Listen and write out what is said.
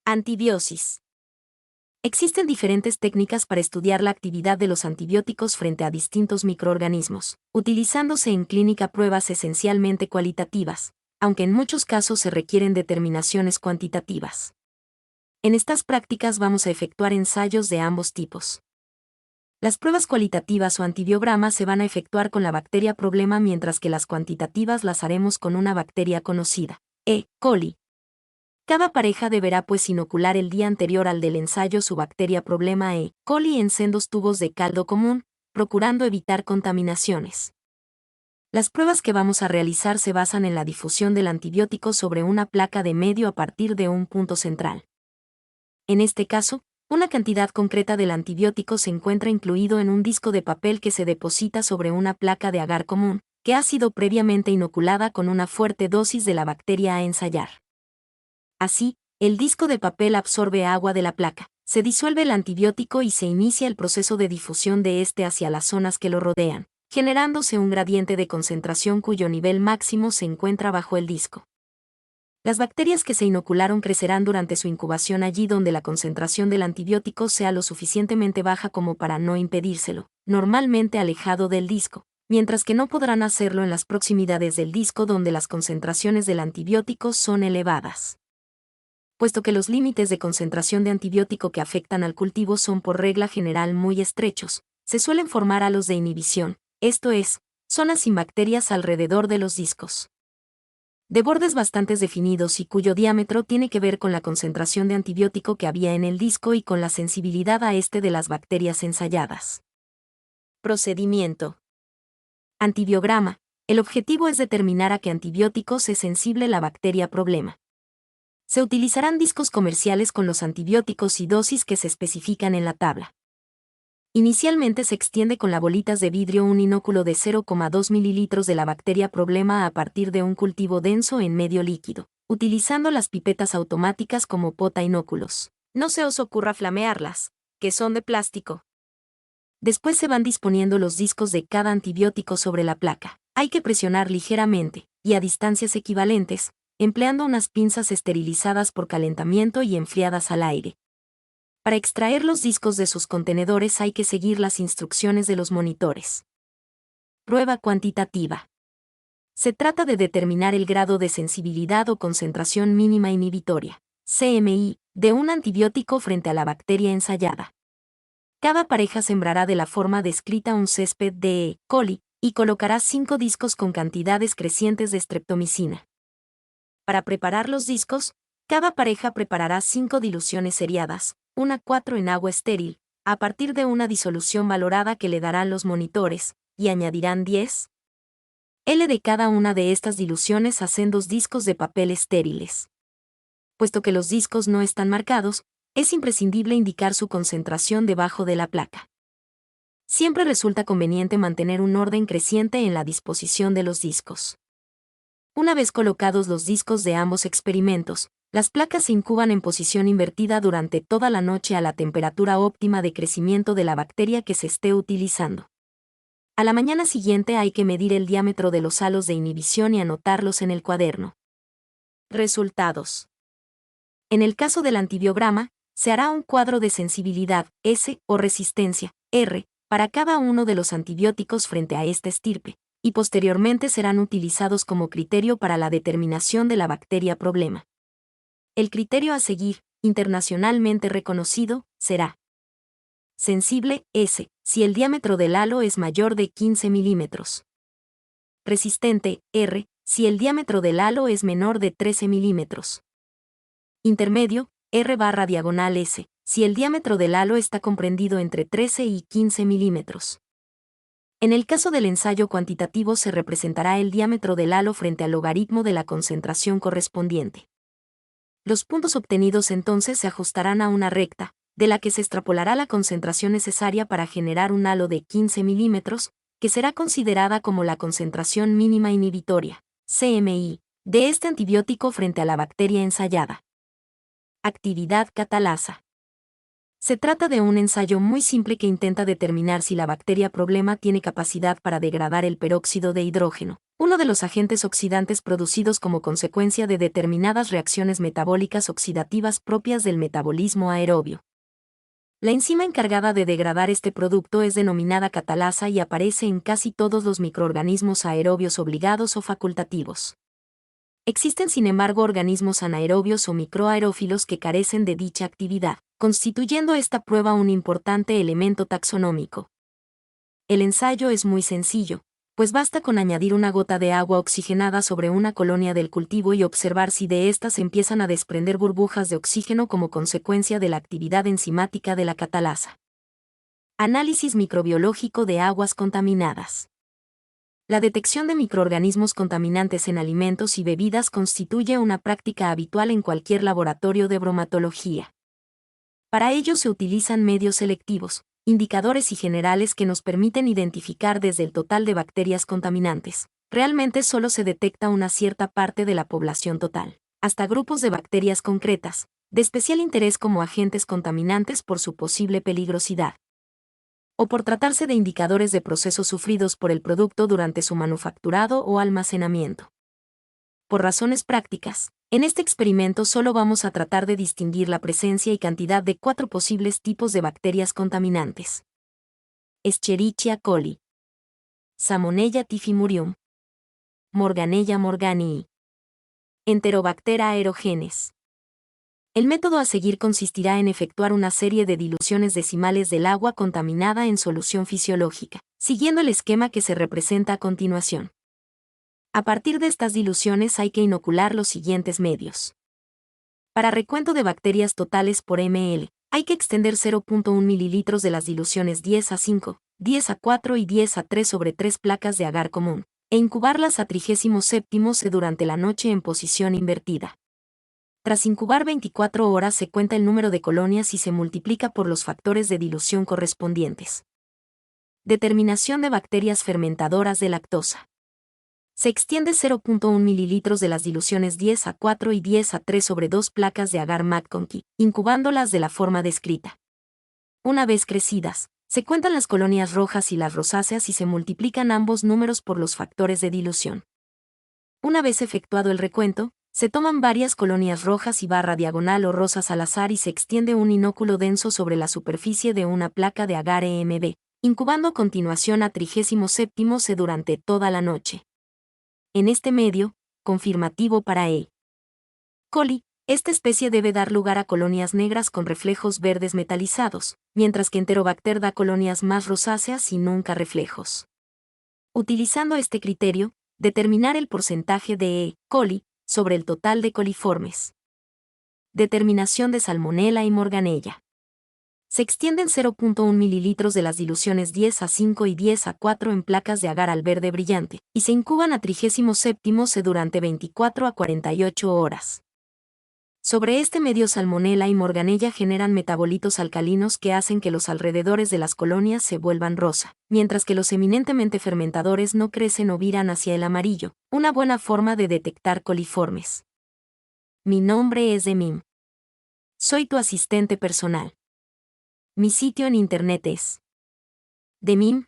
Antibiosis. Existen diferentes técnicas para estudiar la actividad de los antibióticos frente a distintos microorganismos, utilizándose en clínica pruebas esencialmente cualitativas, aunque en muchos casos se requieren determinaciones cuantitativas. En estas prácticas vamos a efectuar ensayos de ambos tipos. Las pruebas cualitativas o antibiogramas se van a efectuar con la bacteria problema, mientras que las cuantitativas las haremos con una bacteria conocida, E. coli. Cada pareja deberá pues inocular el día anterior al del ensayo su bacteria problema E. coli en sendos tubos de caldo común, procurando evitar contaminaciones. Las pruebas que vamos a realizar se basan en la difusión del antibiótico sobre una placa de medio a partir de un punto central. En este caso, una cantidad concreta del antibiótico se encuentra incluido en un disco de papel que se deposita sobre una placa de agar común, que ha sido previamente inoculada con una fuerte dosis de la bacteria a ensayar. Así, el disco de papel absorbe agua de la placa, se disuelve el antibiótico y se inicia el proceso de difusión de este hacia las zonas que lo rodean, generándose un gradiente de concentración cuyo nivel máximo se encuentra bajo el disco. Las bacterias que se inocularon crecerán durante su incubación allí donde la concentración del antibiótico sea lo suficientemente baja como para no impedírselo, normalmente alejado del disco, mientras que no podrán hacerlo en las proximidades del disco donde las concentraciones del antibiótico son elevadas. Puesto que los límites de concentración de antibiótico que afectan al cultivo son por regla general muy estrechos, se suelen formar halos de inhibición, esto es, zonas sin bacterias alrededor de los discos. De bordes bastante definidos y cuyo diámetro tiene que ver con la concentración de antibiótico que había en el disco y con la sensibilidad a este de las bacterias ensayadas. Procedimiento. Antibiograma. El objetivo es determinar a qué antibióticos es sensible la bacteria problema. Se utilizarán discos comerciales con los antibióticos y dosis que se especifican en la tabla. Inicialmente se extiende con las bolitas de vidrio un inóculo de 0,2 ml de la bacteria problema a partir de un cultivo denso en medio líquido, utilizando las pipetas automáticas como pota inóculos. No se os ocurra flamearlas, que son de plástico. Después se van disponiendo los discos de cada antibiótico sobre la placa. Hay que presionar ligeramente, y a distancias equivalentes, empleando unas pinzas esterilizadas por calentamiento y enfriadas al aire. Para extraer los discos de sus contenedores hay que seguir las instrucciones de los monitores. Prueba cuantitativa. Se trata de determinar el grado de sensibilidad o concentración mínima inhibitoria, CMI, de un antibiótico frente a la bacteria ensayada. Cada pareja sembrará de la forma descrita un césped de E. coli y colocará 5 discos con cantidades crecientes de streptomicina. Para preparar los discos, cada pareja preparará 5 diluciones seriadas, 1/4 en agua estéril, a partir de una disolución valorada que le darán los monitores, y añadirán 10 L de cada una de estas diluciones a sendos discos de papel estériles. Puesto que los discos no están marcados, es imprescindible indicar su concentración debajo de la placa. Siempre resulta conveniente mantener un orden creciente en la disposición de los discos. Una vez colocados los discos de ambos experimentos, las placas se incuban en posición invertida durante toda la noche a la temperatura óptima de crecimiento de la bacteria que se esté utilizando. A la mañana siguiente hay que medir el diámetro de los halos de inhibición y anotarlos en el cuaderno. Resultados. En el caso del antibiograma, se hará un cuadro de sensibilidad, S, o resistencia, R, para cada uno de los antibióticos frente a esta estirpe, y posteriormente serán utilizados como criterio para la determinación de la bacteria problema. El criterio a seguir, internacionalmente reconocido, será sensible, S, si el diámetro del halo es mayor de 15 milímetros. Resistente, R, si el diámetro del halo es menor de 13 milímetros. Intermedio, R/S, si el diámetro del halo está comprendido entre 13 y 15 milímetros. En el caso del ensayo cuantitativo se representará el diámetro del halo frente al logaritmo de la concentración correspondiente. Los puntos obtenidos entonces se ajustarán a una recta, de la que se extrapolará la concentración necesaria para generar un halo de 15 milímetros, que será considerada como la concentración mínima inhibitoria, CMI, de este antibiótico frente a la bacteria ensayada. Actividad catalasa. Se trata de un ensayo muy simple que intenta determinar si la bacteria problema tiene capacidad para degradar el peróxido de hidrógeno, uno de los agentes oxidantes producidos como consecuencia de determinadas reacciones metabólicas oxidativas propias del metabolismo aerobio. La enzima encargada de degradar este producto es denominada catalasa y aparece en casi todos los microorganismos aerobios obligados o facultativos. Existen sin embargo organismos anaerobios o microaerófilos que carecen de dicha actividad, constituyendo esta prueba un importante elemento taxonómico. El ensayo es muy sencillo, pues basta con añadir una gota de agua oxigenada sobre una colonia del cultivo y observar si de éstas empiezan a desprender burbujas de oxígeno como consecuencia de la actividad enzimática de la catalasa. Análisis microbiológico de aguas contaminadas. La detección de microorganismos contaminantes en alimentos y bebidas constituye una práctica habitual en cualquier laboratorio de bromatología. Para ello se utilizan medios selectivos, indicadores y generales que nos permiten identificar desde el total de bacterias contaminantes. Realmente solo se detecta una cierta parte de la población total, hasta grupos de bacterias concretas, de especial interés como agentes contaminantes por su posible peligrosidad, o por tratarse de indicadores de procesos sufridos por el producto durante su manufacturado o almacenamiento. Por razones prácticas, en este experimento solo vamos a tratar de distinguir la presencia y cantidad de 4 posibles tipos de bacterias contaminantes: Escherichia coli, Salmonella typhimurium, Morganella morganii, Enterobacter aerogenes. El método a seguir consistirá en efectuar una serie de diluciones decimales del agua contaminada en solución fisiológica, siguiendo el esquema que se representa a continuación. A partir de estas diluciones hay que inocular los siguientes medios. Para recuento de bacterias totales por ml, hay que extender 0.1 ml de las diluciones 10:5, 10:4 y 10:3/3 placas de agar común, e incubarlas a 37° durante la noche en posición invertida. Tras incubar 24 horas se cuenta el número de colonias y se multiplica por los factores de dilución correspondientes. Determinación de bacterias fermentadoras de lactosa. Se extiende 0.1 ml de las diluciones 10:4 y 10:3/2 placas de agar McConkey, incubándolas de la forma descrita. Una vez crecidas, se cuentan las colonias rojas y las rosáceas y se multiplican ambos números por los factores de dilución. Una vez efectuado el recuento, se toman varias colonias rojas y barra diagonal o rosas al azar y se extiende un inóculo denso sobre la superficie de una placa de agar EMB, incubando a continuación a 37° durante toda la noche. En este medio, confirmativo para E. coli, esta especie debe dar lugar a colonias negras con reflejos verdes metalizados, mientras que Enterobacter da colonias más rosáceas y nunca reflejos. Utilizando este criterio, determinar el porcentaje de E. coli sobre el total de coliformes. Determinación de Salmonella y Morganella. Se extienden 0.1 ml de las diluciones 10:5 y 10:4 en placas de agar al verde brillante, y se incuban a 37° durante 24 a 48 horas. Sobre este medio Salmonella y Morganella generan metabolitos alcalinos que hacen que los alrededores de las colonias se vuelvan rosa, mientras que los eminentemente fermentadores no crecen o viran hacia el amarillo, una buena forma de detectar coliformes. Mi nombre es Demim. Soy tu asistente personal. Mi sitio en internet es demim.es.tl